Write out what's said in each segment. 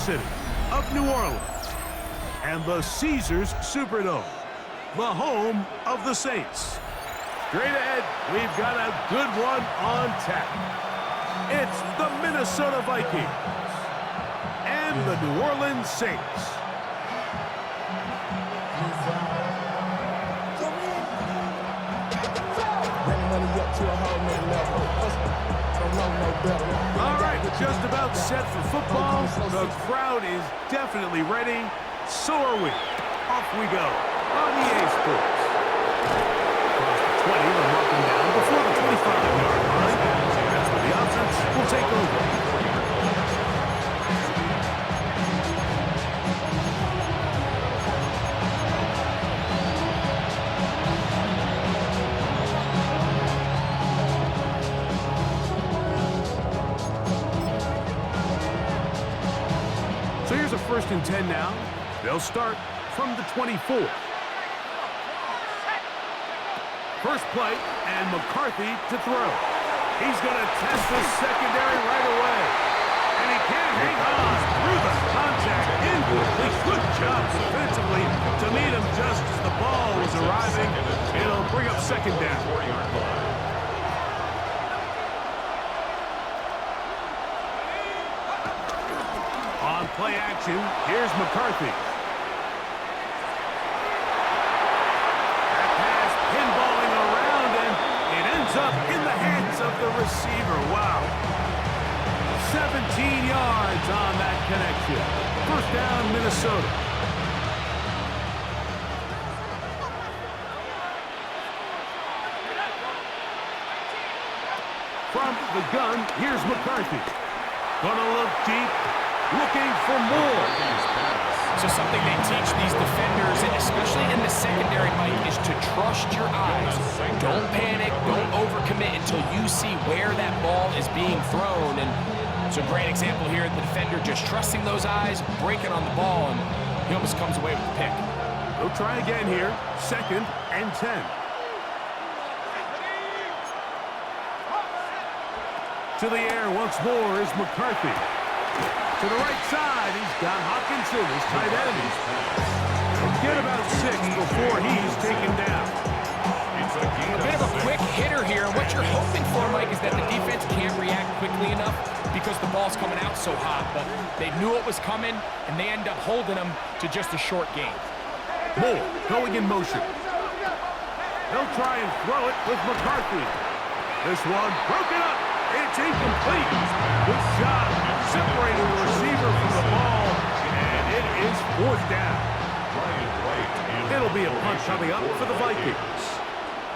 city of New Orleans and the Caesars Superdome, the home of the Saints. Straight ahead, we've got a good one on tap. It's the Minnesota Vikings and the New Orleans Saints. All right, we're just about set for football. The crowd is definitely ready. So are we. Off we go on EA Sports. Across the 20, they're marking down before the 25-yard line. That's where the offense will take over. So here's a 1st and 10 now. They'll start from the 24. First play, and McCarthy to throw. He's going to test the secondary right away. And he can't hang on through the contact. Incomplete. Good job defensively to meet him just as the ball was arriving. It'll bring up 2nd down. On play action, here's McCarthy. That pass pinballing around, and it ends up in the hands of the receiver. Wow. 17 yards on that connection. 1st down, Minnesota. From the gun, here's McCarthy. Gonna look deep. Looking for more. So something they teach these defenders, and especially in the secondary, Mike, is to trust your eyes. Don't panic, don't overcommit until you see where that ball is being thrown. And it's a great example here, the defender just trusting those eyes, breaking on the ball, and he almost comes away with the pick. They'll try again here. 2nd and 10. To the air once more is McCarthy. To the right side, he's got Hawkinson, his tight end. He'll get about 6 before he's taken down. A bit of a quick hitter here, and what you're hoping for, Mike, is that the defense can't react quickly enough because the ball's coming out so hot, but they knew it was coming, and they end up holding them to just a short game. Moore going in motion. They'll try and throw it with McCarthy. This one broken up. It's incomplete. Good shot. Separating the receiver from the ball, and it is 4th down. It'll be a punt coming up for the Vikings.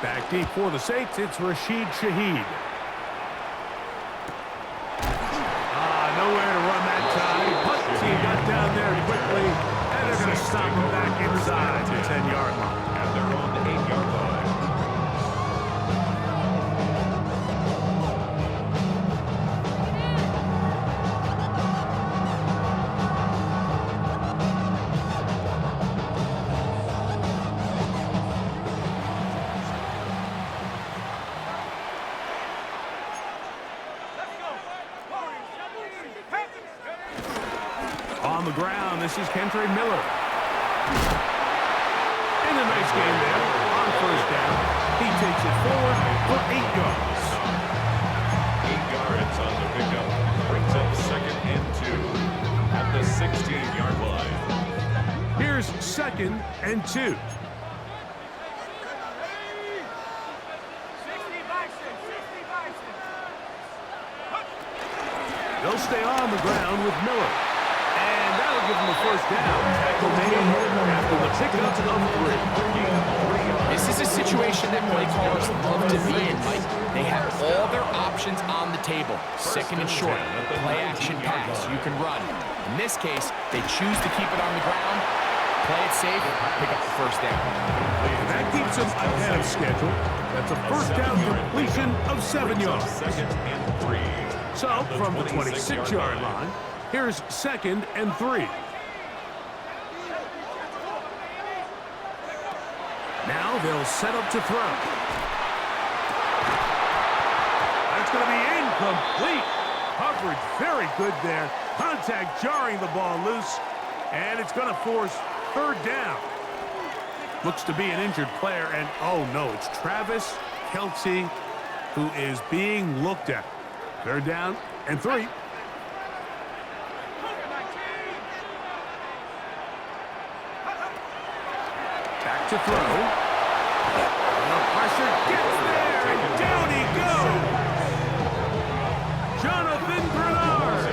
Back deep for the Saints, it's Rashid Shaheed. Nowhere to run that time. Punt team got down there quickly, and they're going to stop him back inside the 10-yard line. And they're on the 8-yard line. On the ground, this is Kentre Miller. And a nice game there on 1st down. He takes it forward for 8 yards. 8 yards on the pickup. Brings up 2nd and 2 at the 16-yard line. Here's 2nd and 2. They'll stay on the ground with Miller. And that'll give them a 1st down. Tackle made after the pickup of 3. This is a situation that play callers love to be in, Mike. They have all their options on the table. 2nd and short, play action pass, you can run. In this case, they choose to keep it on the ground, play it safe, pick up the 1st down. That keeps them ahead of schedule. That's a 1st down completion of 7 yards. 2nd and 3. So, from the 26-yard line, here's 2nd and 3. Now they'll set up to throw. That's going to be incomplete. Coverage very good there. Contact jarring the ball loose, and it's going to force third down. Looks to be an injured player, and oh no, it's Travis Kelce who is being looked at. Third down and 3. Back to throw. The pressure gets there, and down he goes. Jonathan Bernard.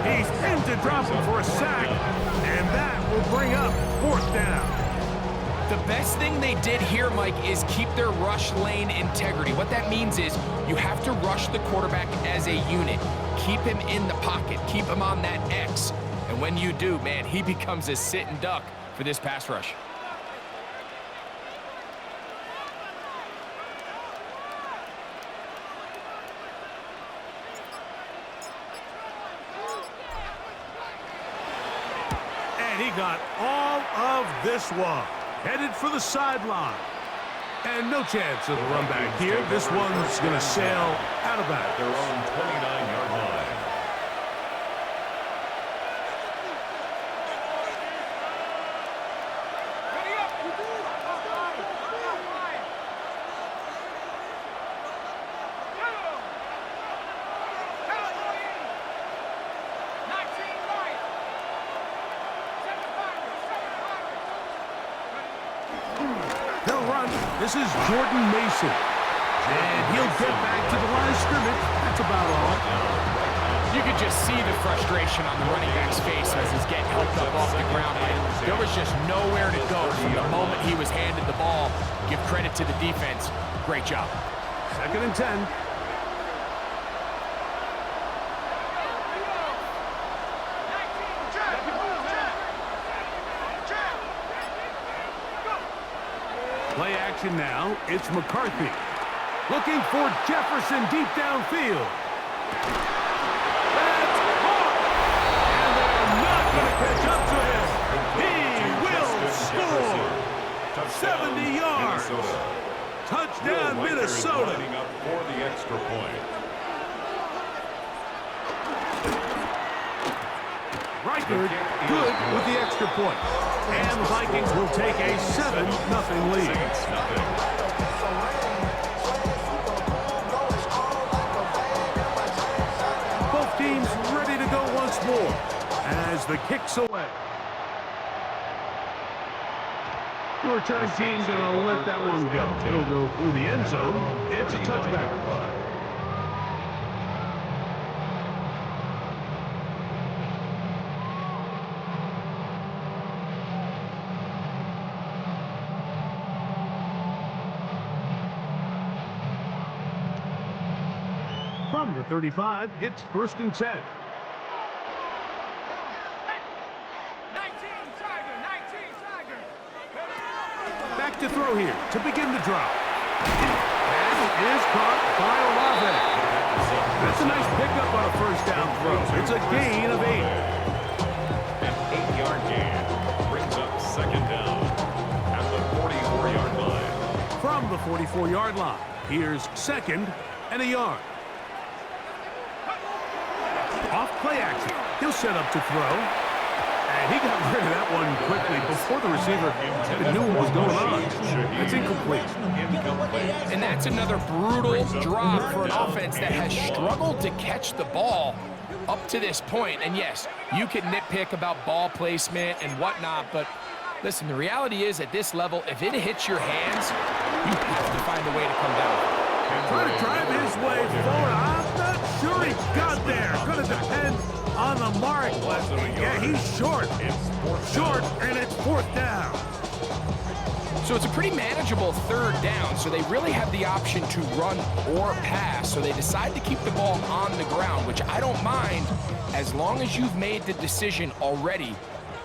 He's in to drop him for a sack, and that will bring up fourth down. The best thing they did here, Mike, is keep their rush lane integrity. What that means is you have to rush the quarterback as a unit. Keep him in the pocket. Keep him on that X. And when you do, man, he becomes a sitting duck for this pass rush. And he got all of this one. Headed for the sideline. And no chance of a run back here. This one's going to sail out of bounds. Their own 29-yard line. They'll run. This is Jordan Mason. And he'll get back to the line of scrimmage. That's about all. You could just see the frustration on the running back's face as he's getting helped up off the ground. There was just nowhere to go from the moment he was handed the ball. Give credit to the defense. Great job. 2nd and 10. Play action now. It's McCarthy. Looking for Jefferson deep downfield. That's caught! And they're not going to catch up to him. He will score. 70 yards. Touchdown, Minnesota. Lining up for the extra point. Reichard good with the extra point. And the Vikings will take a 7-0 lead. Both teams ready to go once more as the kick's away. The return team's going to let that one go. It'll go through the end zone. It's a touchback. From the 35, it's 1st and 10. 19 Tiger. Back to throw here to begin the drop. And it is caught by Olave. That's a nice pickup on a 1st down throw. It's a gain of 8. An 8-yard gain brings up 2nd down at the 44-yard line. From the 44-yard line, here's 2nd and a yard. Off play action. He'll set up to throw. And he got rid of that one quickly before the receiver even knew what was going on. It's incomplete. And that's another brutal drop for an offense that has struggled to catch the ball up to this point. And yes, you can nitpick about ball placement and whatnot, but listen, the reality is at this level, if it hits your hands, you have to find a way to come down. Trying to drive his way forward. I'm not sure he got there. Going to depend on the mark. But yeah, he's short. Short, and it's 4th down. So it's a pretty manageable 3rd down, so they really have the option to run or pass. So they decide to keep the ball on the ground, which I don't mind as long as you've made the decision already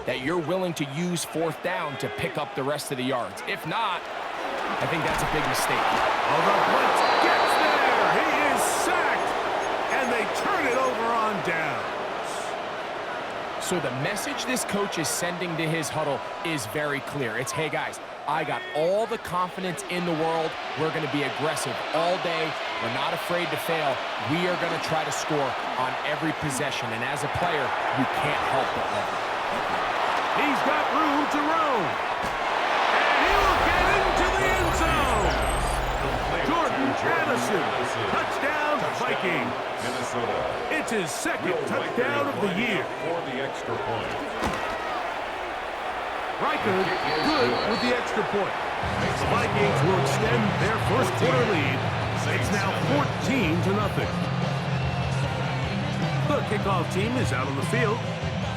that you're willing to use 4th down to pick up the rest of the yards. If not, I think that's a big mistake. Oh, the blitz gets there. He is sacked, and they turn it over on downs. So the message this coach is sending to his huddle is very clear. It's, hey, guys, I got all the confidence in the world. We're going to be aggressive all day. We're not afraid to fail. We are going to try to score on every possession, and as a player, you can't help but love it. He's got room to roam. And he'll get into the end zone. Jordan Addison, touchdown Viking. Minnesota. It's his second touchdown of the year. For the extra point. Riker good with the extra point. The Vikings will extend their first quarter lead. It's now 14-0. The kickoff team is out on the field,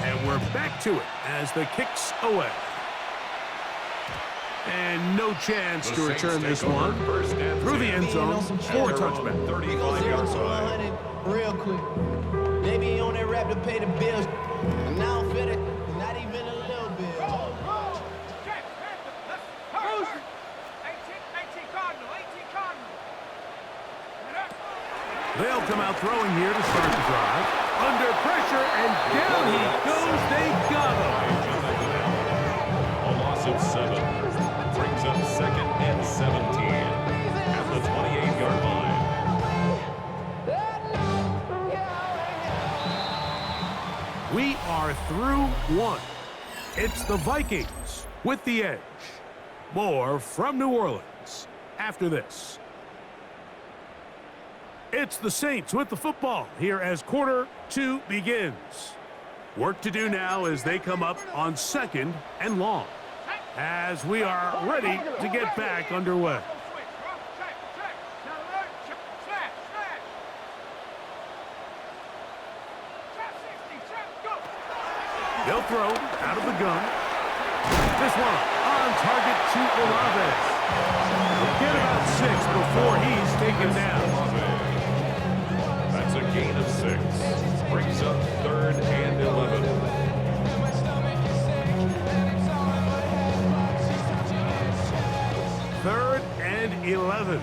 and we're back to it as the kick's away. And no chance to return this one through the end zone for a touchback. 35-yard line. Real quick. They be on that rap to pay the bills. And now I'm fit it. Not even a little bit. Check. Let's 18 Cardinal. 18 Cardinal. They'll come out throwing here to start the drive. Under pressure, and down he goes. They got him. A loss of 7. Brings up 2nd and 17 at the 28-yard line. We are through one. It's the Vikings with the edge. More from New Orleans after this. It's the Saints with the football here as quarter 2 begins. Work to do now as they come up on 2nd and long, as we are ready to get back underway. They'll throw out of the gun. This one on target to Olave. Get about 6 before he's taken down. That's a gain of 6. Brings up 3rd and 11. Third and 11.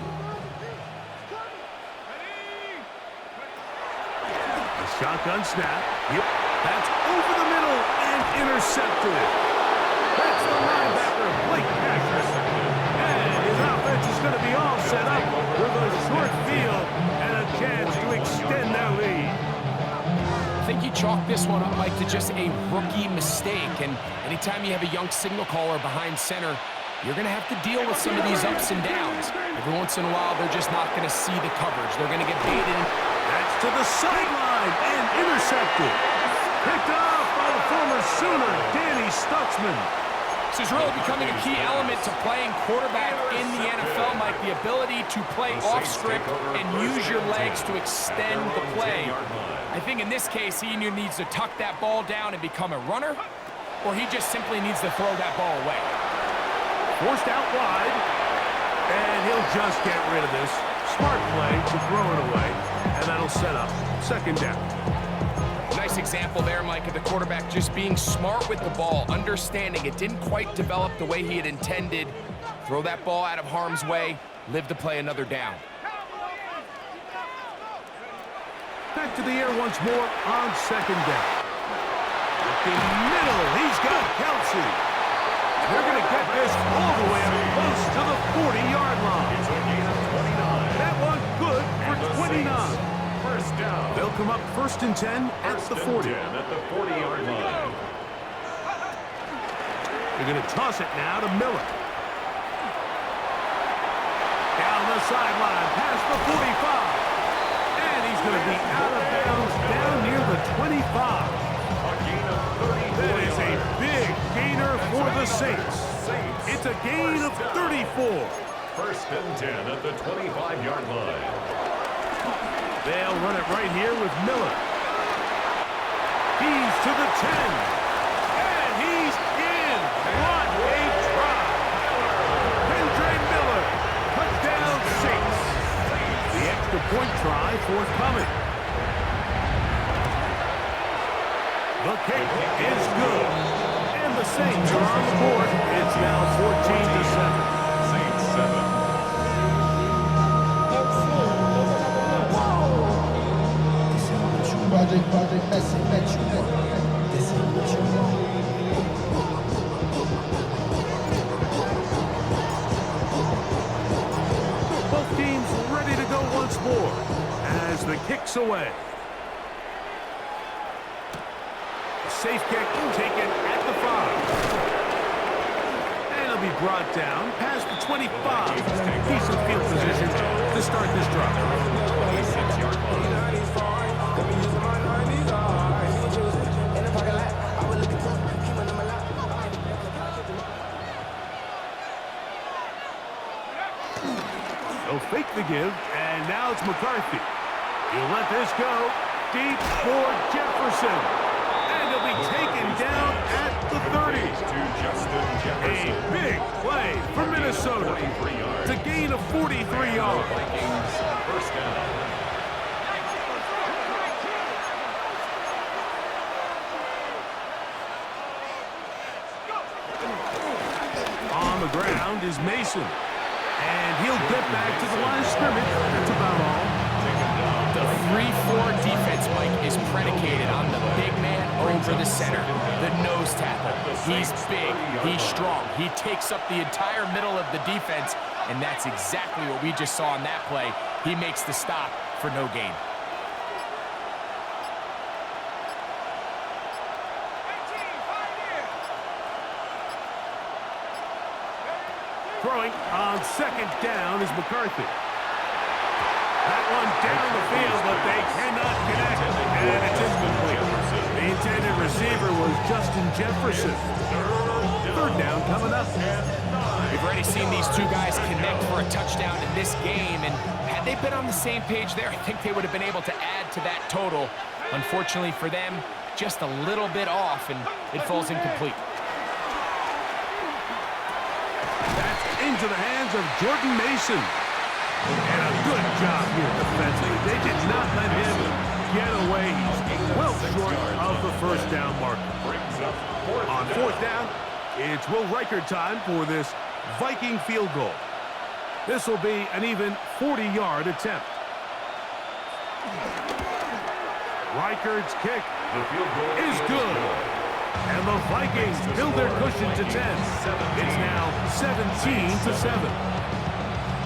A shotgun snap. Yep, that's over the middle and intercepted. That's the linebacker, Blake Patrick. And his offense is going to be all set up with a short field and a chance to extend their lead. I think you chalk this one up, Mike, to just a rookie mistake. And anytime you have a young signal caller behind center, you're going to have to deal with some of these ups and downs. Every once in a while, they're just not going to see the coverage. They're going to get baited. That's to the sideline and intercepted. Picked off by the former Sooner, Danny Stutzman. This is really becoming a key element to playing quarterback in the NFL, Mike. The ability to play off script and use your legs to extend the play. I think in this case, he either needs to tuck that ball down and become a runner, or he just simply needs to throw that ball away. Forced out wide, and he'll just get rid of this. Smart play to throw it away, and that'll set up 2nd down. Nice example there, Mike, of the quarterback just being smart with the ball, understanding it didn't quite develop the way he had intended. Throw that ball out of harm's way, live to play another down. Back to the air once more on 2nd down. Looking middle, he's got Kelsey. They're going to get this all the way up close to the 40-yard line. It's a gain of 29. That one good for 29. First down. They'll come up 1st and 10 at the 40. At the 40-yard line. They're going to toss it now to Miller. Down the sideline, past the 45. And he's going to be out of bounds down near the 25. A gain of 34. That is a big gainer for the Saints. It's a gain of 34. 1st and 10 at the 25-yard line. They'll run it right here with Miller. He's to the 10. And he's in. What a try. Andre Miller. Touchdown Saints. The extra point try forthcoming. The kick is good. And the Saints are on the board. It's now 14-7. Saints 7. Project Messi, this is what you want. Both teams ready to go once more. this away. A safe kick taken at the 5. And he'll be brought down past the 25. Decent field position to start this drive. 6-yard line. They'll fake the give, and now it's McCarthy. He'll let this go deep for Jefferson. And he'll be taken down at the 30. A big play for Minnesota to gain a 43 yards. First down. On the ground is Mason. And he'll get back to the line of scrimmage. That's about all. The 3-4 defense, Mike, is predicated on the big man over the center, the nose tackle. He's big, he's strong, he takes up the entire middle of the defense, and that's exactly what we just saw on that play. He makes the stop for no gain. Throwing on second down is McCarthy. That one down the field, but they cannot connect, and it's incomplete. The intended receiver was Justin Jefferson. Third down coming up. We've already seen these two guys connect for a touchdown in this game, and had they been on the same page there, I think they would have been able to add to that total. Unfortunately for them, just a little bit off, and it falls incomplete. Into the hands of Jordan Mason. And a good job here defensively. They did not let him get away. He's well short of the first down marker. On fourth down, it's Will Reichard time for this Viking field goal. This will be an even 40-yard attempt. Reichard's kick is good. And the Vikings build their cushion to 10. It's now 17-7.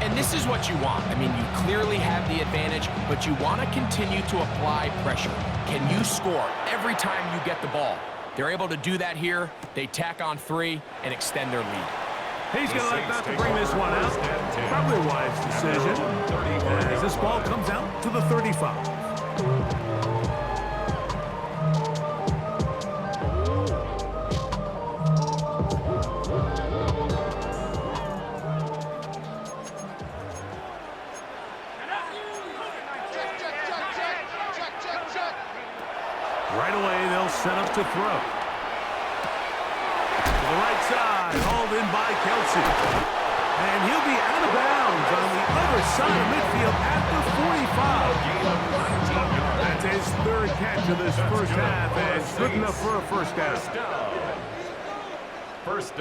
And this is what you want. I mean, you clearly have the advantage, but you want to continue to apply pressure. Can you score every time you get the ball? They're able to do that here. They tack on 3 and extend their lead. He's going to like not to bring this one out. Probably a wise decision. As this ball comes out to the 35. Right away, they'll set up to throw. To the right side, hauled in by Kelsey. And he'll be out of bounds on the other side of midfield at the 45. That's his third catch of this first half, and good enough for a first down.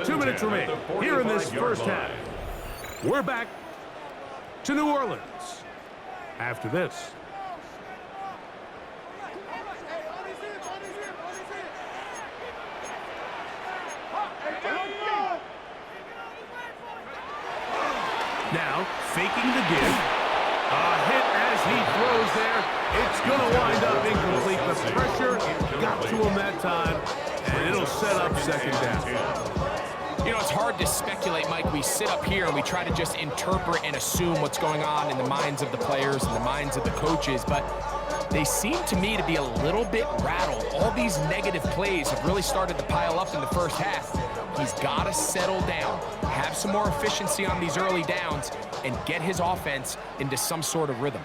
2 minutes remain here in this first half. We're back to New Orleans after this. Now, faking the give. A hit as he throws there. It's going to wind up incomplete. The pressure got to him that time, and it'll set up second down. You know, it's hard to speculate, Mike. We sit up here and we try to just interpret and assume what's going on in the minds of the players and the minds of the coaches, but they seem to me to be a little bit rattled. All these negative plays have really started to pile up in the first half. He's got to settle down, have some more efficiency on these early downs, and get his offense into some sort of rhythm.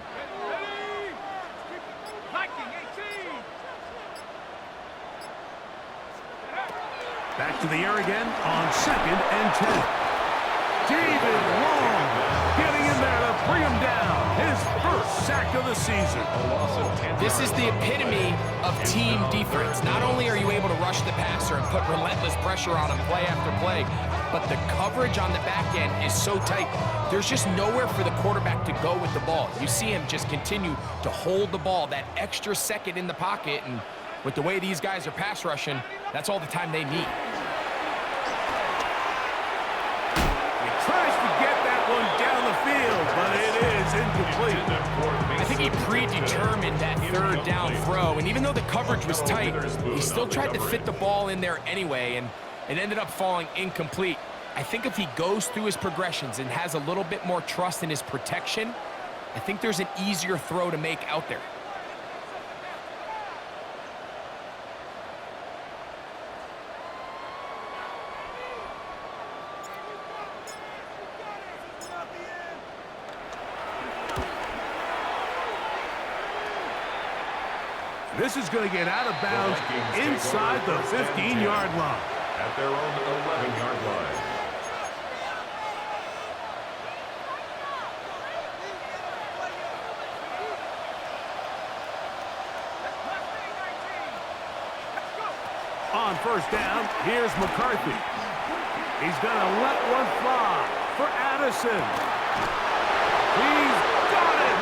Back to the air again on 2nd and 10. David Long getting in there to bring him down. His first sack of the season. This is the epitome of team defense. Not only are you able to rush the passer and put relentless pressure on him play after play, but the coverage on the back end is so tight. There's just nowhere for the quarterback to go with the ball. You see him just continue to hold the ball that extra second in the pocket, and with the way these guys are pass rushing, that's all the time they need. He tries to get that one down the field, but it is incomplete. I think he predetermined that third down throw, and even though the coverage was tight, he still tried to fit the ball in there anyway, and it ended up falling incomplete. I think if he goes through his progressions and has a little bit more trust in his protection, I think there's an easier throw to make out there. This is going to get out of bounds inside the 15-yard line. At their own 11-yard line. On first down, here's McCarthy. He's going to let one fly for Addison. He's got it!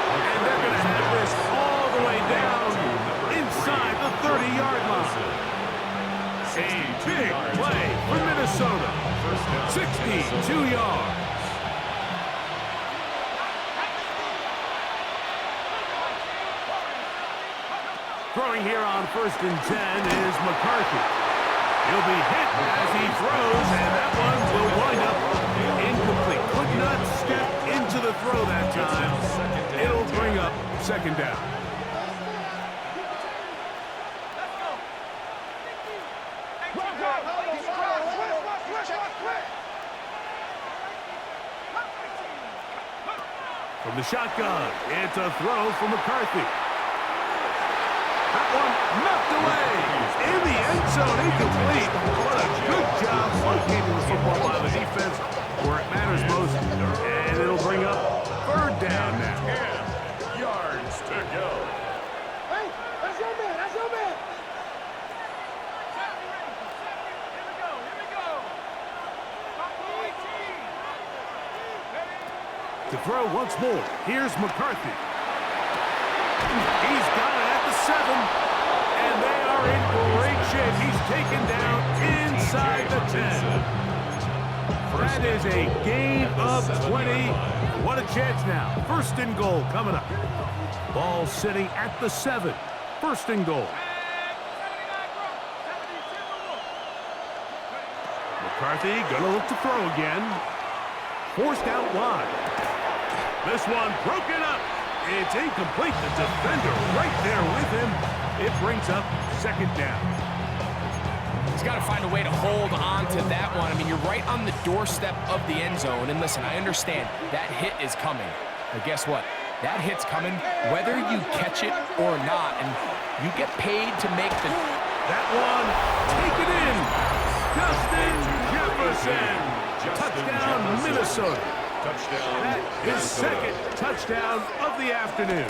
And they're going to have this all the way down inside the 30-yard line. A big play for Minnesota. 62 yards. Throwing here on 1st and 10 is McCarthy. He'll be hit as he throws, and that one will wind up incomplete. Could not step into the throw that time. It'll bring up 2nd down. From the shotgun, it's a throw for McCarthy. That one knocked away in the end zone, incomplete. What a good job locating the football by the defense where it matters most. And it'll bring up 3rd down now. 10 yards to go. Hey, that's your man, that's your man. Here we go. To throw once more, here's McCarthy. He's got it at the 7, and they are in great shape. He's taken down inside the 10. That is a gain of 20. What a chance now. 1st and goal coming up. Ball sitting at the 7. 1st and goal. McCarthy gonna look to throw again. Forced out wide. This one broken up. It's incomplete. The defender right there with him. It brings up 2nd down. He's got to find a way to hold on to that one. I mean, you're right on the doorstep of the end zone. And listen, I understand that hit is coming. But guess what? That hit's coming whether you catch it or not. And you get paid to make the... That one, take it in. Justin Jefferson. Touchdown, Minnesota. Touchdown. That is 2nd touchdown of the afternoon.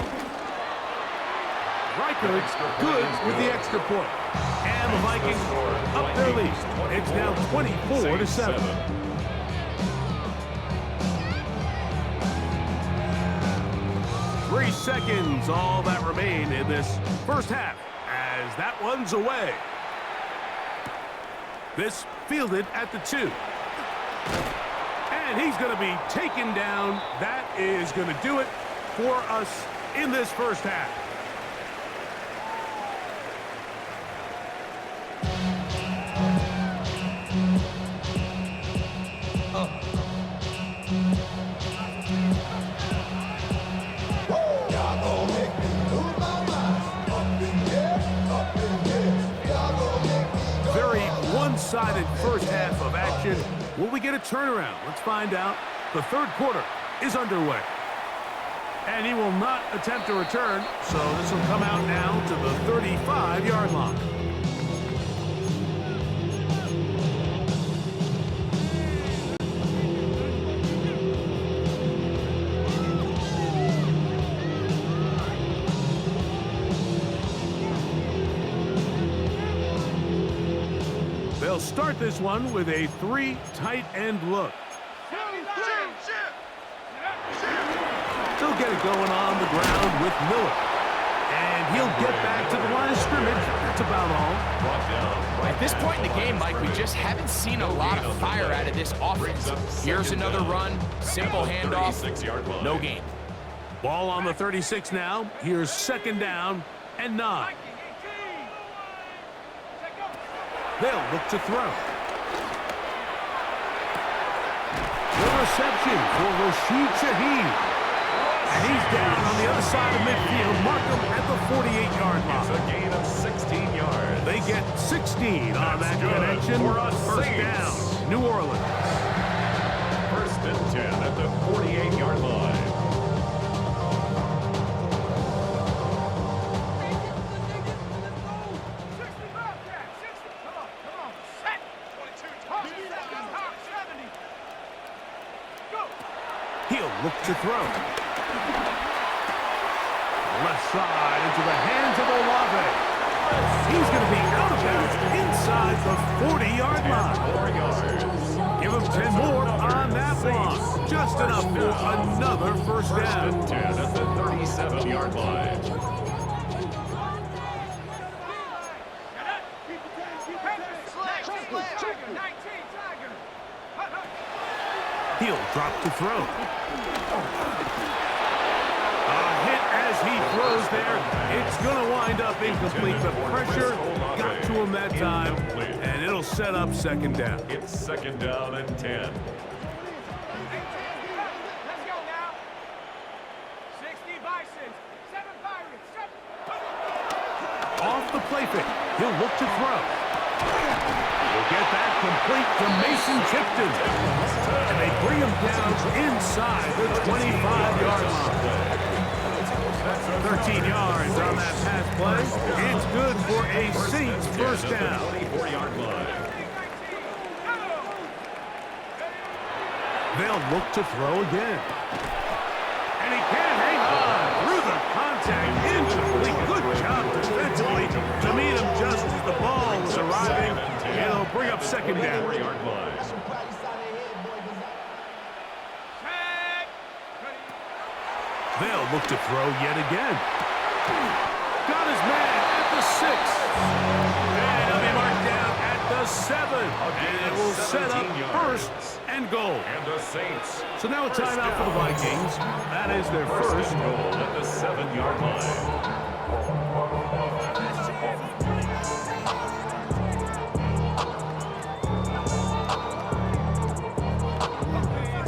Reichardt's good with the extra point. And the Vikings up their lead. It's now 24-7. 3 seconds, all that remain in this first half as that one's away. This fielded at the 2. And he's going to be taken down. That is going to do it for us in this first half. Very one-sided first half of action. Will we get a turnaround? Let's find out. The 3rd quarter is underway. And he will not attempt to return, so this will come out now to the 35-yard line. They'll start this one with a 3 tight end look. They'll get it going on the ground with Miller. And he'll get back to the line of scrimmage. That's about all. At this point in the game, Mike, we just haven't seen a lot of fire out of this offense. Here's another run, simple handoff, no gain. Ball on the 36 now. Here's second down and 9. They'll look to throw. The reception for Rashid Shaheed. And he's down on the other side of midfield. Mark him at the 48-yard line. It's a gain of 16 yards. They get 16 on that good connection. for us First Saints. down, New Orleans. First and 10 at the 48-yard line. He'll look to throw. Left side into the hands of Olave. He's going to be out of bounds inside the 40-yard line. 4 yards. Give him 10 more on that one. Just enough for another first First down. and 10 at the 37-yard line. He'll drop to throw. A hit as he throws there. It's going to wind up incomplete. The pressure got to him that time, and it'll set up second down. It's second down and 10. Let's go now. 60 Bisons, 7 Pirates, 7. Off the play fake. He'll look to throw. He'll get that complete to Mason Tipton. And they bring him down inside the 25-yard line. 13 yards on that pass play. It's good for a Saints first down. 24-yard line. They'll look to throw again. And he can't hang on through the contact. Incomplete. Good job defensively to meet him just as the ball was arriving. It'll bring up second down. 4-yard line. They'll look to throw yet again. Got his man at the 6. And he'll be marked down at the 7. And it will set up first and goal. And the Saints. So now a timeout for the Vikings. That is their first. Goal at the 7-yard line.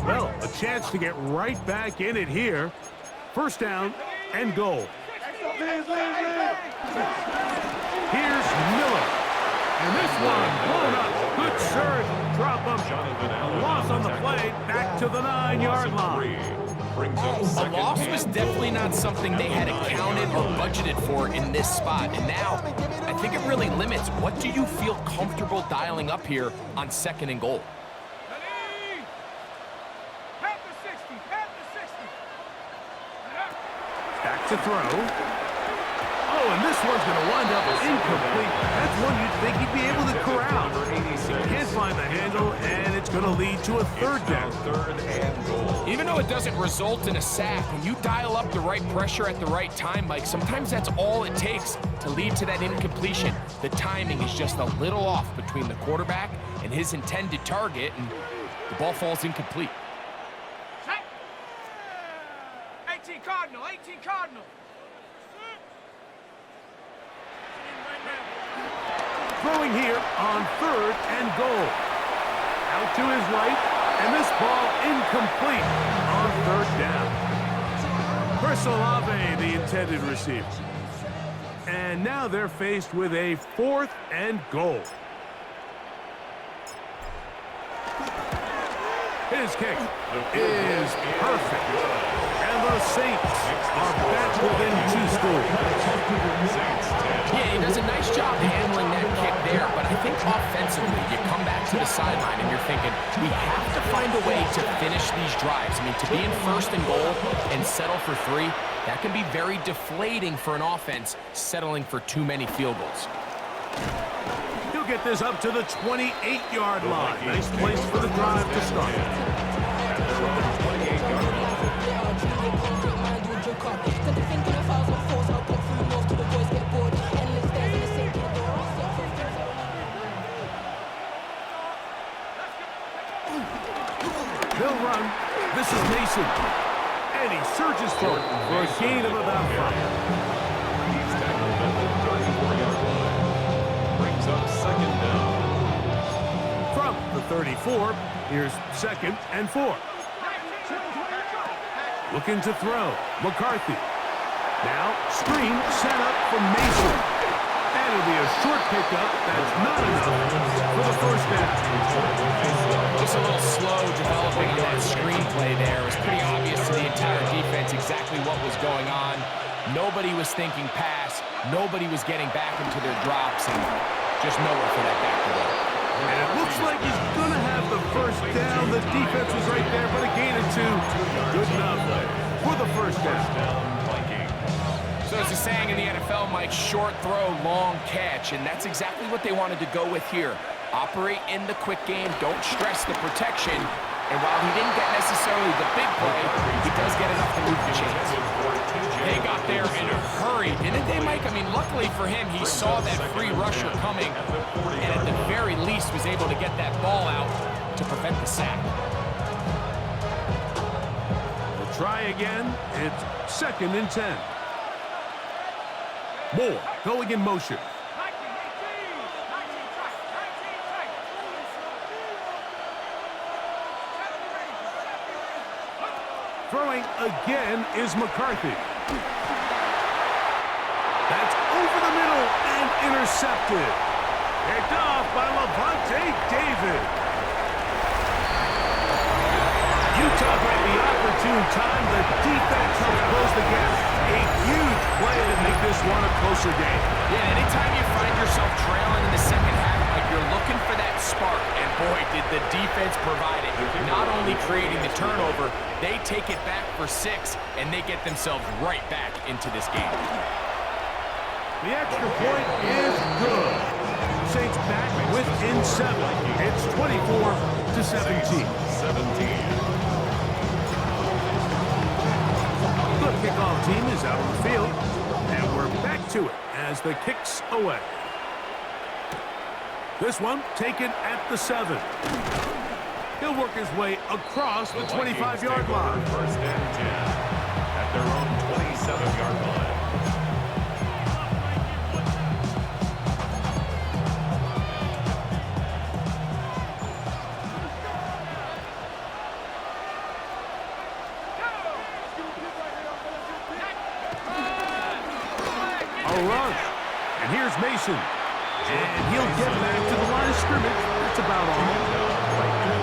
Well, a chance to get right back in it here. First down and goal. Here's Miller. And this one blown up. Good surge. Drop him. Loss on the play. Back to the 9-yard line. The loss was definitely not something they had accounted or budgeted for in this spot. And now, I think it really limits. What do you feel comfortable dialing up here on second and goal? Back to throw. Oh, and this one's going to wind up incomplete. That's one you'd think he'd be able to corral. He can't find the handle, and it's going to lead to a third down. Third and goal. Even though it doesn't result in a sack, when you dial up the right pressure at the right time, Mike, sometimes that's all it takes to lead to that incompletion. The timing is just a little off between the quarterback and his intended target, and the ball falls incomplete. 18 Cardinal, 18 Cardinal. Throwing here on third and goal. Out to his right, and this ball incomplete on third down. Chris Olave, the intended receiver. And now they're faced with a fourth and goal. His kick is perfect. And the Saints are back within 2 scores. Yeah, he does a nice job handling that kick there, but I think offensively, you come back to the sideline and you're thinking, we have to find a way to finish these drives. I mean, to be in first and goal and settle for 3, that can be very deflating for an offense settling for too many field goals. He'll get this up to the 28-yard line. Nice place for the drive to start. They'll run. This is Mason. And he surges forward for a gain of about 5. He's tackled at the 34-yard line. Brings up second down. From the 34, here's 2nd and 4. Looking to throw. McCarthy. Now, screen set up for Mason. And it'll be a short pickup that's not enough for the first down. Just a little slow developing on that screenplay there. It was pretty obvious to the entire defense exactly what was going on. Nobody was thinking pass. Nobody was getting back into their drops, and just nowhere for that back to go. And it looks like he's going to have the first down. The defense was right there, but a gain of 2. Good enough for the first down. So as a saying in the NFL, Mike, short throw, long catch, and that's exactly what they wanted to go with here. Operate in the quick game, don't stress the protection, and while he didn't get necessarily the big play, he does get enough to move the chains. They got there in a hurry, didn't they, Mike? I mean, luckily for him, he saw that free rusher coming, and at the very least was able to get that ball out to prevent the sack. We'll try again. It's 2nd and 10. Moore going in motion. Throwing again is McCarthy. That's over the middle and intercepted. Picked off by Levante David. Utah by the opportune time. The defense helps close the gap. A huge play to make this one a closer game. Yeah, anytime you find yourself trailing in the second half, like you're looking for that spark, and boy, did the defense provide it. Not only creating the turnover, they take it back for 6, and they get themselves right back into this game. The extra point is good. Saints back within 7. It's 24-17. The kickoff team is out on the field, and we're back to it as the kick's away. This one taken at the 7. He'll work his way across the 25-yard line. First and 10 at their own 27-yard line. A run. And here's Mason. And he'll get back to the line of scrimmage. That's about all.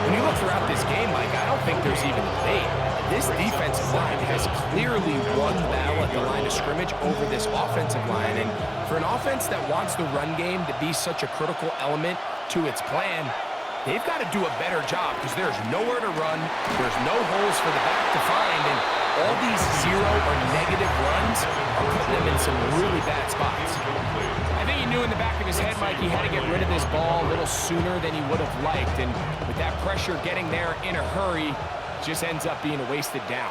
When you look throughout this game, Mike, I don't think there's even a debate. This defensive line has clearly won the battle at the line of scrimmage over this offensive line. And for an offense that wants the run game to be such a critical element to its plan, they've got to do a better job because there's nowhere to run, there's no holes for the back to find, and all these 0 or negative runs are putting them in some really bad spots. I think he knew in the back of his head, Mike, he had to get rid of this ball a little sooner than he would have liked, and with that pressure getting there in a hurry, just ends up being a wasted down.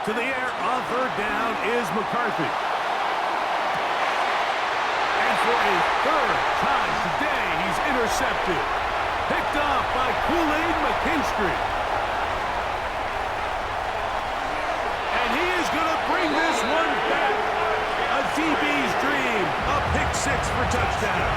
To the air on 3rd down is McCarthy. And for a 3rd time today, he's intercepted. Picked off by Kool-Aid McKinstry. And he is going to bring this one back. A DB's dream. A pick 6 for touchdown.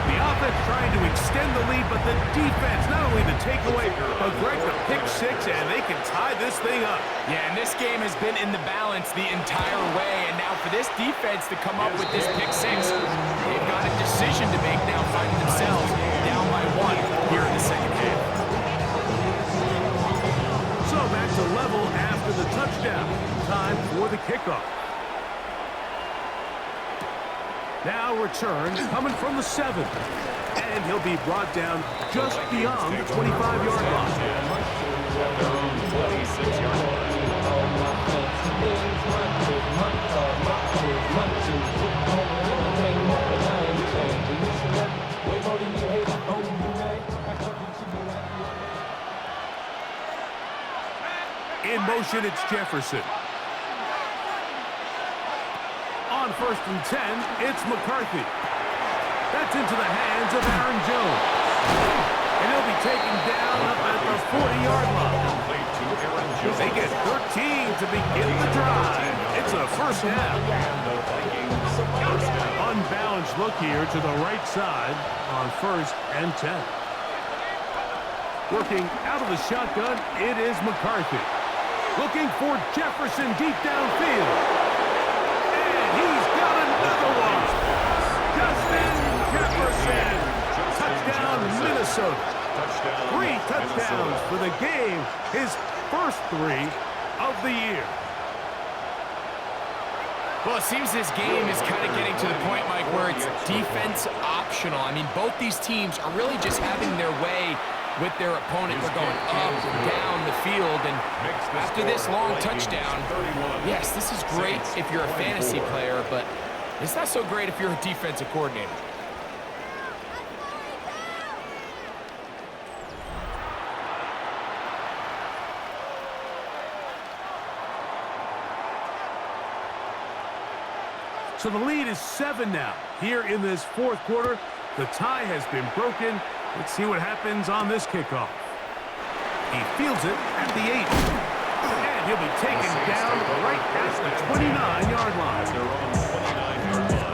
The offense trying to extend the lead, but the defense, not only the takeaway, but Greg, the pick 6, and they can tie this thing up. Yeah, and this game has been in the balance the entire way, and now for this defense to come up with this pick 6, they've got a decision to make now, finding themselves down by 1 here in the second half. So back to level after the touchdown. Time for the kickoff. Now return coming from the 7. And he'll be brought down just beyond the 25-yard line. Their own 26-yard In motion, it's Jefferson. On 1st and 10, it's McCarthy. That's into the hands of Aaron Jones. And he'll be taken down up at the 40-yard line. Played to Aaron Jones. They get 13 to begin the drive. It's a first down. And the Vikings first down. Unbalanced look here to the right side on 1st and 10. Working out of the shotgun, it is McCarthy. Looking for Jefferson deep downfield. And he's got another one. Justin Jefferson. Touchdown, Minnesota. Touchdown, 3 touchdowns Minnesota. for the game. His first 3 of the year. Well, it seems this game is kind of getting to the point, Mike, where it's defense optional. I mean, both these teams are really just having their way with their opponent. They're going up and down the field, and after this long touchdown, yes, this is great if you're a fantasy player, but it's not so great if you're a defensive coordinator. So the lead is 7 now. Here in this 4th quarter, the tie has been broken. Let's see what happens on this kickoff. He fields it at the 8. And he'll be taken down right at the 29-yard line. Their own 29-yard line.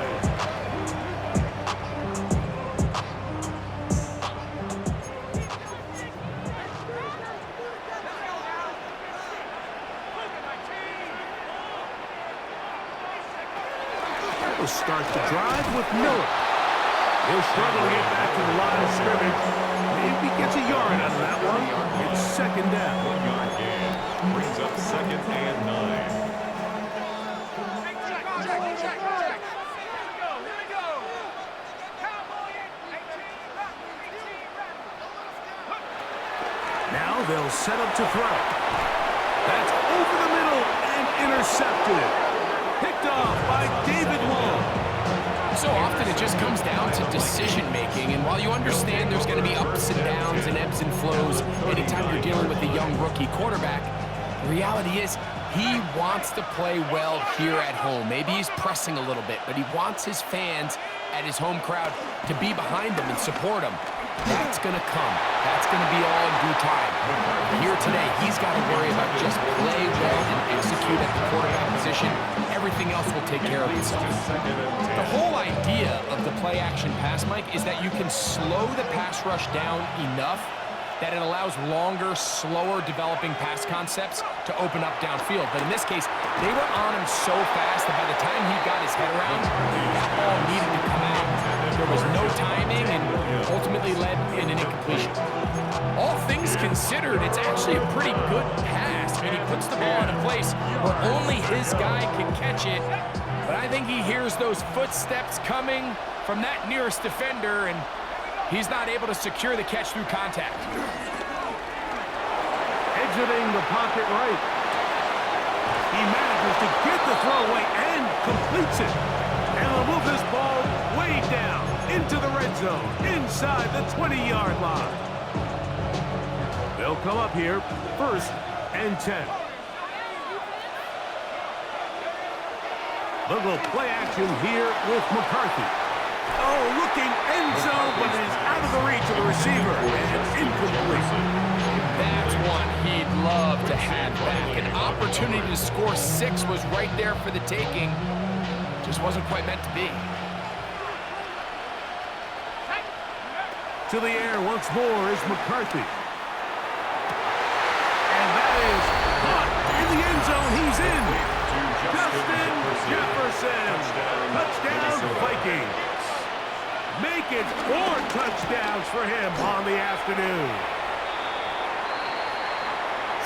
Will start the drive with Miller. He'll struggle to get back to the line of scrimmage. Maybe gets a yard out of that one. It's 2nd down. 1-yard gain. Brings up 2nd and 9. Check. Here we go. Cowboy it. 18, run. 18, run. Now they'll set up to throw. That's over the middle and intercepted. Picked off by David Long. So often it just comes down to decision-making, and while you understand there's going to be ups and downs and ebbs and flows anytime you're dealing with a young rookie quarterback, the reality is he wants to play well here at home. Maybe he's pressing a little bit, but he wants his fans at his home crowd to be behind him and support him. That's going to come. That's going to be all in due time. Here today, he's got to worry about just play well and execute at the quarterback position. Everything else will take care of itself. The whole idea of the play-action pass, Mike, is that you can slow the pass rush down enough that it allows longer, slower developing pass concepts to open up downfield. But in this case, they were on him so fast that by the time he got his head around, that ball needed to come out. There was no timing and ultimately led in an incompletion. All things considered, it's actually a pretty good pass. I mean, he puts the ball in a place where only his guy can catch it. But I think he hears those footsteps coming from that nearest defender, and he's not able to secure the catch through contact. Exiting the pocket right. He manages to get the throw away and completes it. And will move this ball way down into the red zone, inside the 20-yard line. They'll come up here, 1st and 10. They'll go play action here with McCarthy. Oh, looking end zone, but it is out of the reach of the receiver, and incomplete. That's one he'd love to have back. An opportunity to score 6 was right there for the taking. Just wasn't quite meant to be. To the air once more is McCarthy. And that is caught in the end zone. He's in. Justin Jefferson. Touchdown, Vikings. Make it 4 touchdowns for him on the afternoon.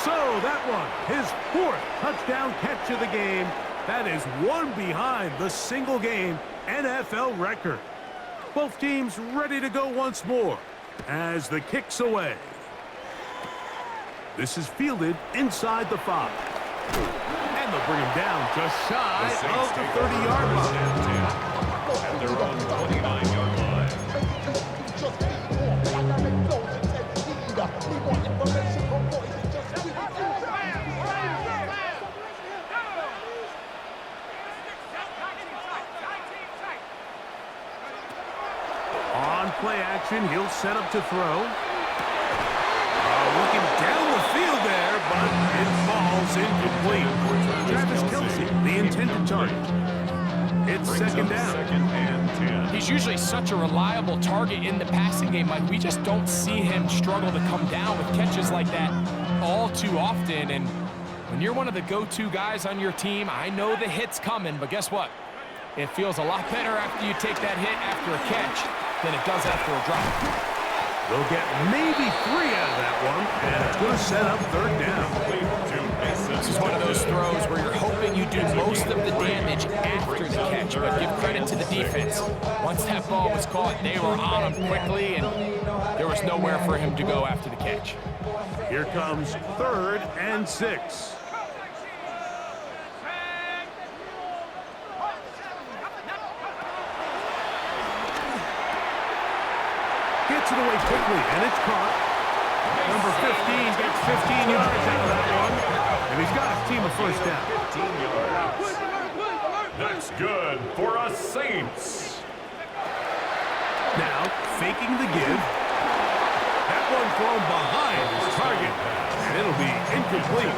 So that one, his 4th touchdown catch of the game. That is one behind the single-game NFL record. Both teams ready to go once more as the kick's away. This is fielded inside the 5. And they'll bring him down just shy of the 30-yard line. At their own 29-yard line. On play action, he'll set up to throw. looking down the field there, but it falls incomplete. Travis Kelce, the intended target. It's second down. Second and 10. He's usually such a reliable target in the passing game, Mike. We just don't see him struggle to come down with catches like that all too often. And when you're one of the go-to guys on your team, I know the hit's coming, but guess what? It feels a lot better after you take that hit after a catch than it does after a drop. They'll get maybe 3 out of that one, and it's going to set up third down. This is one of those throws where you're hoping you do most of the damage after the catch, but give credit to the defense. Once that ball was caught, they were on him quickly, and there was nowhere for him to go after the catch. Here comes 3rd and 6. Gets it away quickly, and it's caught. Number 15 gets 15 yards out of that one, and he's got a team of first down. 15 yards. That's good for us Saints. Now, faking the give. That one thrown behind his target, and it'll be incomplete.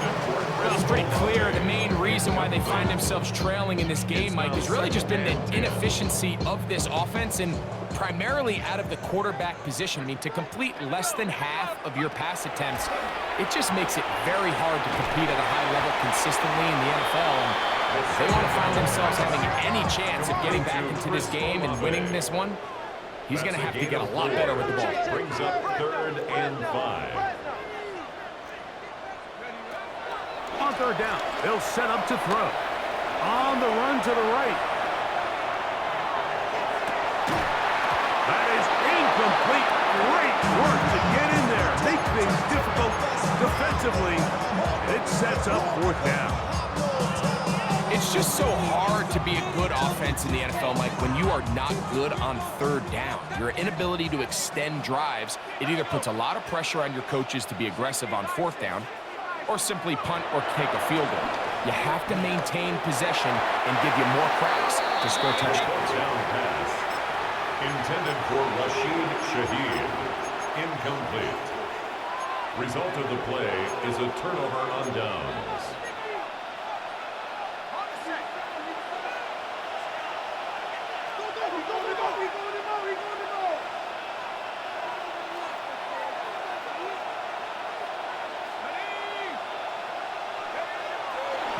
Well, it's pretty clear the main reason why they find themselves trailing in this game, Mike, has really just been the inefficiency of this offense and primarily out of the quarterback position. I mean, to complete less than half of your pass attempts, it just makes it very hard to compete at a high level consistently in the NFL. And if they want to find themselves having any chance of getting back into this game and winning this one, he's going to have to get a lot better with the ball. Brings up 3rd and 5. On third down, they'll set up to throw. On the run to the right. That is incomplete. Great work to get in there. Make things difficult defensively. It sets up 4th down. It's just so hard to be a good offense in the NFL, Mike, when you are not good on 3rd down. Your inability to extend drives, it either puts a lot of pressure on your coaches to be aggressive on 4th down or simply punt or take a field goal. You have to maintain possession and give you more cracks to score touchdowns. Down pass. Intended for Rashid Shaheed. Incomplete. Result of the play is a turnover on downs.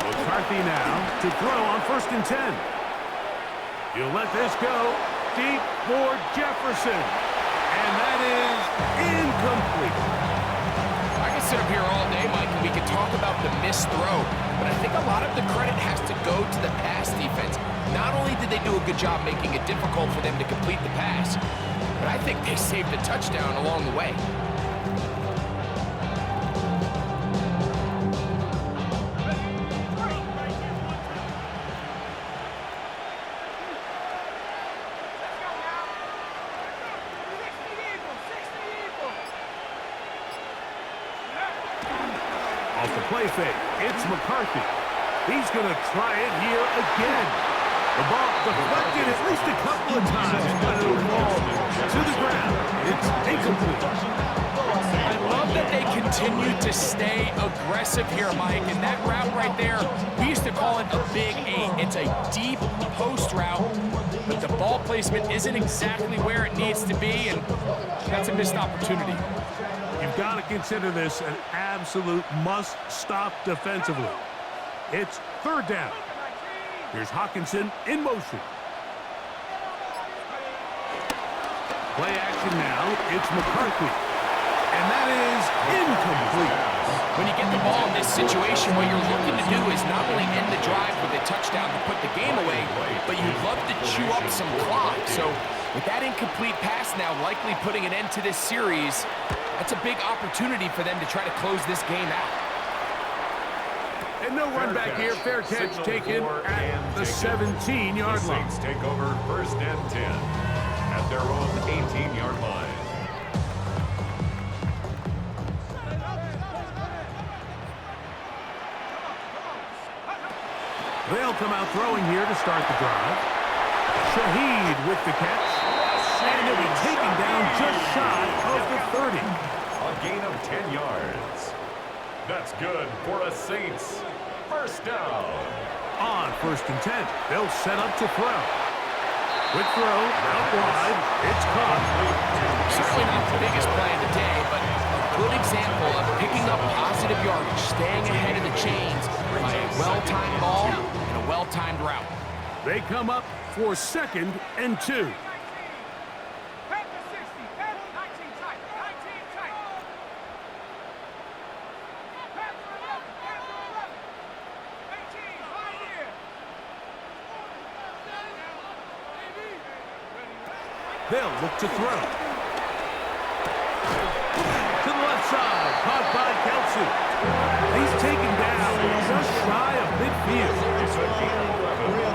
McCarthy now to throw on 1st and 10. You'll let this go deep for Jefferson. And that is incomplete. I can sit up here all day, Mike, and we can talk about the missed throw, but I think a lot of the credit has to go to the pass defense. Not only did they do a good job making it difficult for them to complete the pass, but I think they saved a touchdown along the way. Off the play fake, it's McCarthy. He's going to try it here again. The ball deflected at least a couple of times, but it'll fall to the ground. It's incomplete. I love that they continue to stay aggressive here, Mike, and that route right there, we used to call it a big 8. It's a deep post route, but the ball placement isn't exactly where it needs to be, and that's a missed opportunity. You've got to consider this an absolute must-stop defensively. It's 3rd down. Here's Hawkinson in motion. Play action now. It's McCarthy. And that is incomplete. When you get the ball in this situation, what you're looking to do is not only end the drive with a touchdown to put the game away, but you'd love to chew up some clock. So with that incomplete pass now likely putting an end to this series, that's a big opportunity for them to try to close this game out. And no run back here. Fair catch taken at the 17-yard line. Saints take over 1st and 10 at their own 18-yard line. They'll come out throwing here to start the drive. Shaheed with the catch. And he'll be taken down just shy of the 30. A gain of 10 yards. That's good for a Saints first down. On 1st and 10, they'll set up to throw. Quick throw, out wide, it's caught. Certainly not the biggest play of the day, but a good example of picking up positive yardage, staying ahead of the chains by a well-timed ball and a well-timed route. They come up for 2nd and 2. Pass to 60. Pass 19 tight. 19 tight. Pass to 11. Pass to 11. 18. Right here. They'll look to throw. To the left side, caught by Kelsey. He's taken down just shy of midfield.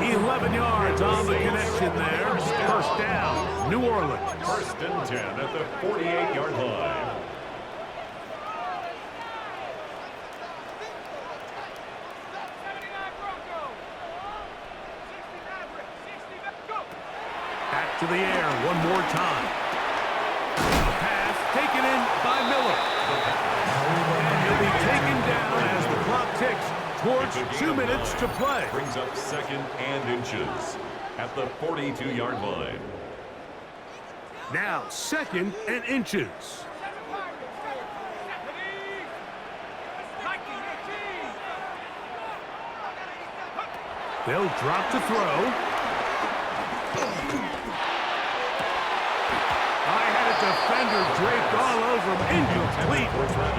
11 yards on the connection there. First down, New Orleans. 1st and 10 at the 48-yard line. Back to the air one more time. A pass taken in by Miller. And he'll be taken down as the clock ticks towards 2 minutes to play. Brings up 2nd and inches at the 42-yard line. Now 2nd and inches. They'll drop to throw. Defender draped all over him. Incomplete.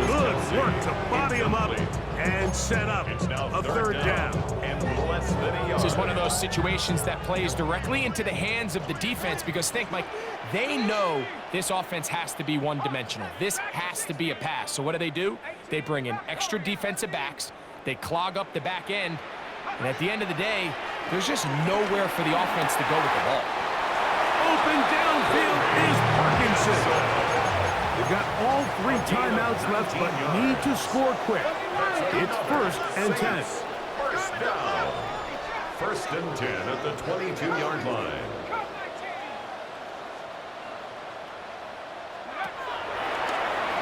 Good work to body him up and set up a 3rd down. And less than a yard. This is one of those situations that plays directly into the hands of the defense because think, Mike, they know this offense has to be one-dimensional. This has to be a pass. So what do? They bring in extra defensive backs. They clog up the back end. And at the end of the day, there's just nowhere for the offense to go with the ball. Open downfield is Parkinson. They've got all 3 timeouts left, but need to score quick. It's 1st and 10. First down. 1st and 10 at the 22-yard line.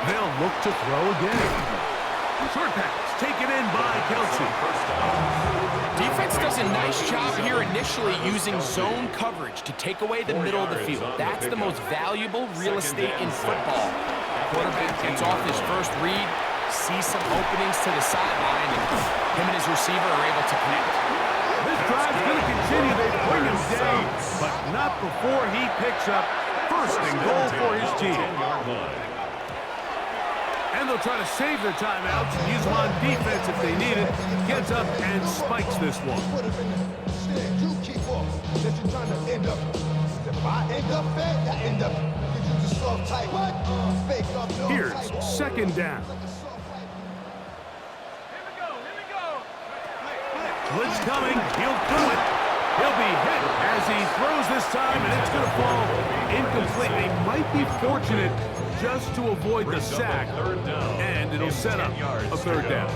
They'll look to throw again. Short pass taken in by Kelsey. Defense does a nice job here initially using zone coverage to take away the middle of the field. That's the most valuable real estate in football. Quarterback gets off his first read, sees some openings to the sideline, and him and his receiver are able to connect. This drive's going to continue. They bring him down, but not before he picks up 1st and goal for his team. And they'll try to save their timeouts and use them on defense if they need it. Gets up and spikes this one. Here's 2nd down. Blitz coming. He'll do it. He'll be hit as he throws this time, and it's going to fall incomplete. They might be fortunate just to avoid the sack, and it'll set up a 3rd down.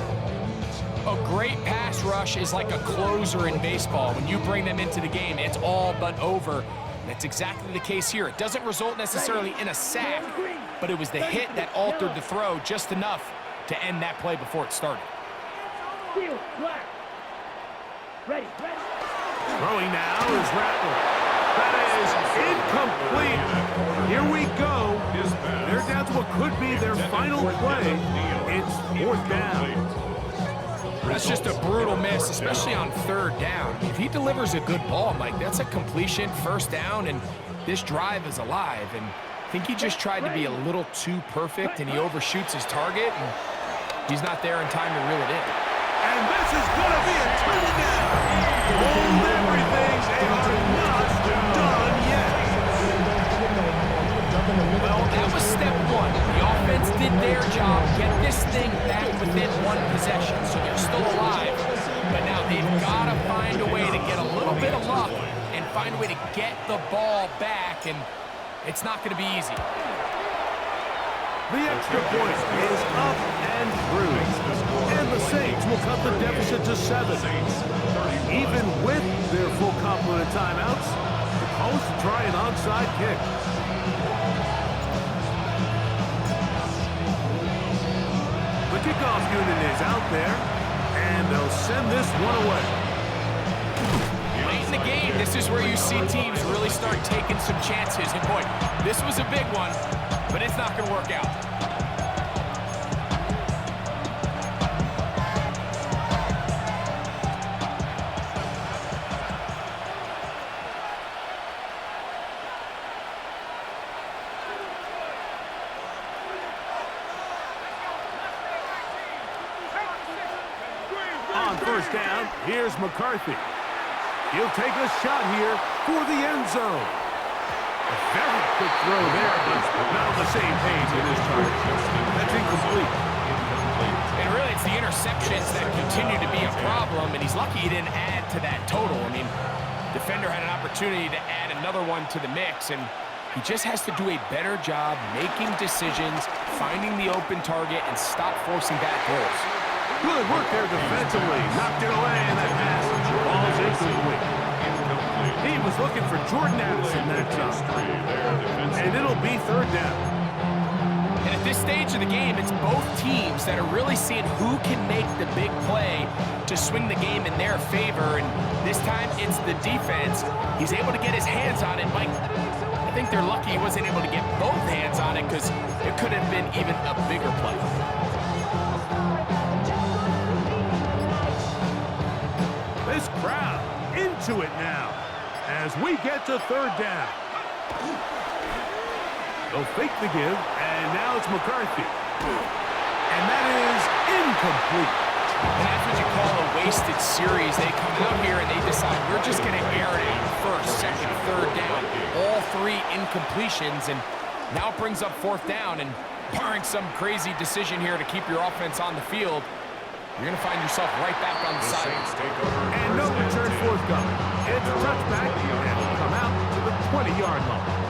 A great pass rush is like a closer in baseball. When you bring them into the game, it's all but over. That's exactly the case here. It doesn't result necessarily in a sack, but it was the hit that altered the throw just enough to end that play before it started. Throwing now is Rattler. That is incomplete. Here we go. They're down to what could be their final play. It's 4th down. That's just a brutal miss, especially on 3rd down. If he delivers a good ball, Mike, that's a completion, 1st down, and this drive is alive. And I think he just tried to be a little too perfect, and he overshoots his target, and he's not there in time to reel it in. And this is going to be a touchdown. Hold everything. They are not done yet. Well, that was step 1. The offense did their job, get this thing back within 1 possession, so they're still alive. But now they've got to find a way to get a little bit of luck and find a way to get the ball back, and it's not going to be easy. The extra point is up and through. And the Saints will cut the deficit to 7. Even with their full complement of timeouts, the calls to try an onside kick. The The kickoff unit is out there, and they'll send this one away. Late in the game, this is where you see teams really start taking some chances. And boy, this was a big one, but it's not going to work out. On first down, here's McCarthy. He'll take a shot here for the end zone. A very quick throw there, but not on the same page with his target. That's incomplete. And really, it's the interceptions that continue to be a problem, and he's lucky he didn't add to that total. I mean, defender had an opportunity to add another one to the mix, and he just has to do a better job making decisions, finding the open target, and stop forcing back goals. Good work there defensively. Knocked it away, and that pass falls incomplete. He was looking for Jordan Addison that time. And it'll be third down. And at this stage of the game, it's both teams that are really seeing who can make the big play to swing the game in their favor. And this time, it's the defense. He's able to get his hands on it. Mike, I think they're lucky he wasn't able to get both hands on it because it could have been even a bigger play. This crowd into it now as we get to third down. They'll fake the give, and now it's McCarthy. And that is incomplete. And that's what you call a wasted series. They come out here and they decide we're just going to air it out first, second, third down. All three incompletions, and now it brings up fourth down. And barring some crazy decision here to keep your offense on the field, you're going to find yourself right back on the side. And no return forthcoming. It's a touchback, and will come out to the 20-yard line.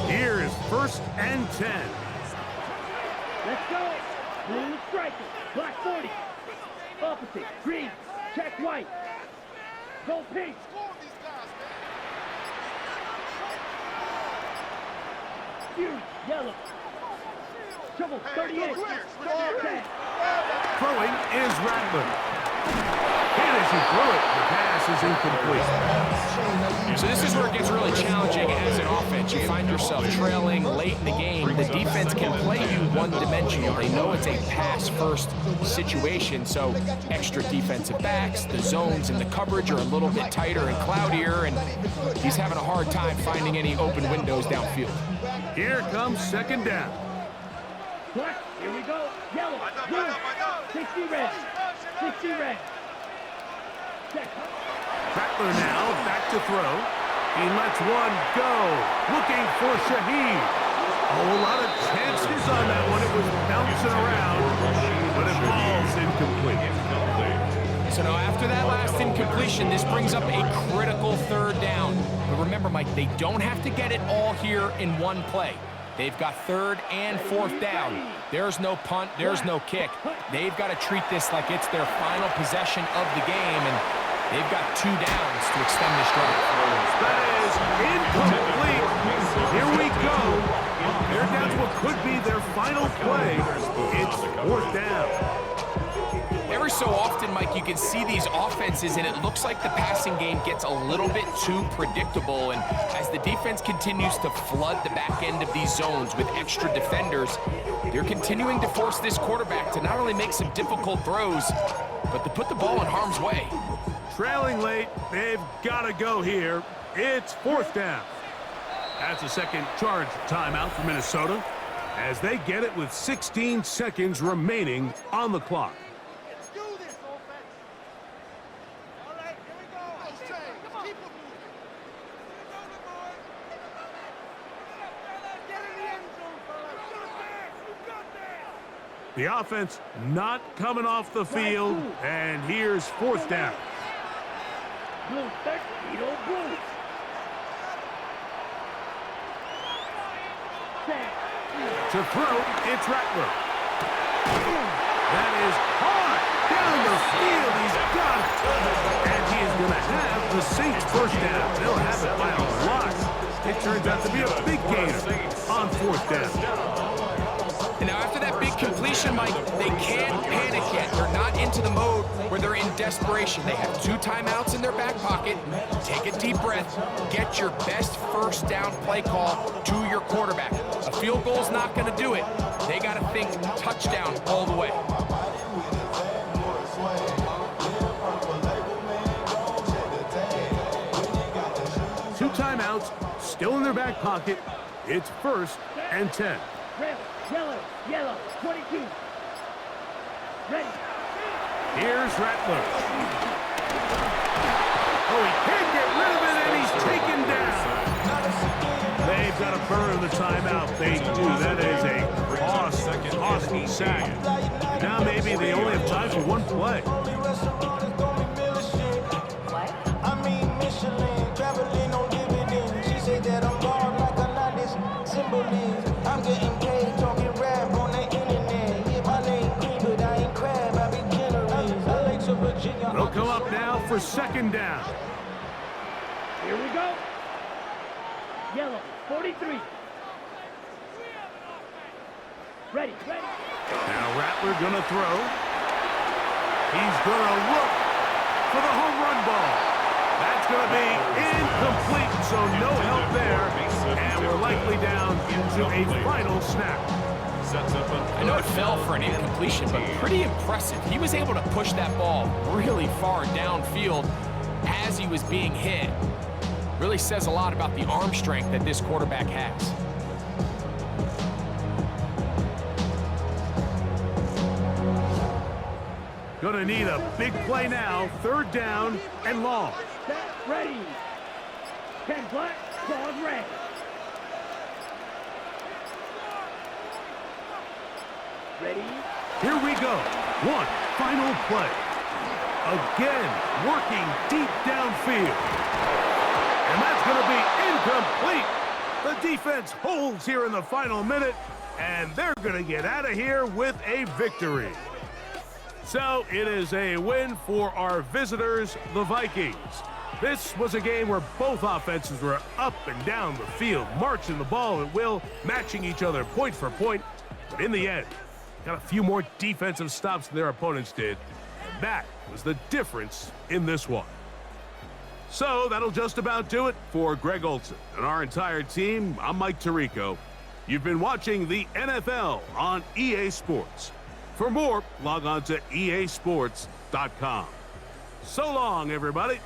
Here is first and 10. Let's go. Blue striker. Black 40. Opposite. Green. Check white. Go pink. Fury. Yellow. Trouble. 38. Set. Throwing is Rattler. And as he threw it, the pass is incomplete. So this is where it gets really challenging as an offense. You find yourself trailing late in the game. The defense can play you one-dimensional. They know it's a pass-first situation, so extra defensive backs, the zones and the coverage are a little bit tighter and cloudier, and he's having a hard time finding any open windows downfield. Here comes second down. Black. Here we go. Yellow. Blue. 60 red. 60 red. Check. Rattler now back to throw. He lets one go. Looking for Shaheed. A whole lot of chances on that one. It was bouncing around, but it falls incomplete. So now after that last incompletion, this brings up a critical third down. But remember, Mike, they don't have to get it all here in one play. They've got third and fourth down. There's no punt, there's no kick. They've got to treat this like it's their final possession of the game, and they've got 2 downs to extend this drive. That is incomplete. Here we go. They're down to what could be their final play. It's fourth down. Every so often, Mike, you can see these offenses, and it looks like the passing game gets a little bit too predictable. And as the defense continues to flood the back end of these zones with extra defenders, they're continuing to force this quarterback to not only make some difficult throws, but to put the ball in harm's way. Trailing late, they've got to go here. It's fourth down. That's a second charge timeout for Minnesota as they get it with 16 seconds remaining on the clock. The offense not coming off the field, and here's fourth down. Blue 30. Blue. Set. To throw, it's Rattler. That is hard down the field. He's got it. And he is going to have the Saints first down. They'll have it by a lot. It turns out to be a big gainer on fourth down. And now after that big completion, Mike, they can't panic yet. They're not into the mode where they're in desperation. They have 2 timeouts in their back pocket. Take a deep breath. Get your best first down play call to your quarterback. A field goal's not going to do it. They got to think touchdown all the way. Two timeouts, still in their back pocket. It's 1st and 10. Red, yellow, 22. Ready. Here's Rattler. Oh, he can't get rid of it, and he's taken down. They've got to burn the timeout. They do. That is a costly sack. Now maybe they only have time for one play. I'm getting paid talking rap on the internet. Yeah, my name Green, but I ain't crab. I be generous. I like to Virginia. They'll come up now for 2nd down. Here we go. Yellow, 43. Ready. Now Rattler gonna throw. He's gonna look for the home run ball. That's gonna be incomplete, so no help there. And we're likely down into a final snap. I know it fell for an incompletion, but pretty impressive. He was able to push that ball really far downfield as he was being hit. Really says a lot about the arm strength that this quarterback has. Gonna need a big play now. 3rd down and long. Set, ready. 10 black, claws red. Ready. Here we go. One final play. Again, working deep downfield. And that's going to be incomplete. The defense holds here in the final minute, and they're going to get out of here with a victory. So it is a win for our visitors, the Vikings. This was a game where both offenses were up and down the field, marching the ball at will, matching each other point for point. But in the end, got a few more defensive stops than their opponents did. And that was the difference in this one. So that'll just about do it for Greg Olson and our entire team. I'm Mike Tirico. You've been watching the NFL on EA Sports. For more, log on to easports.com. So long, everybody.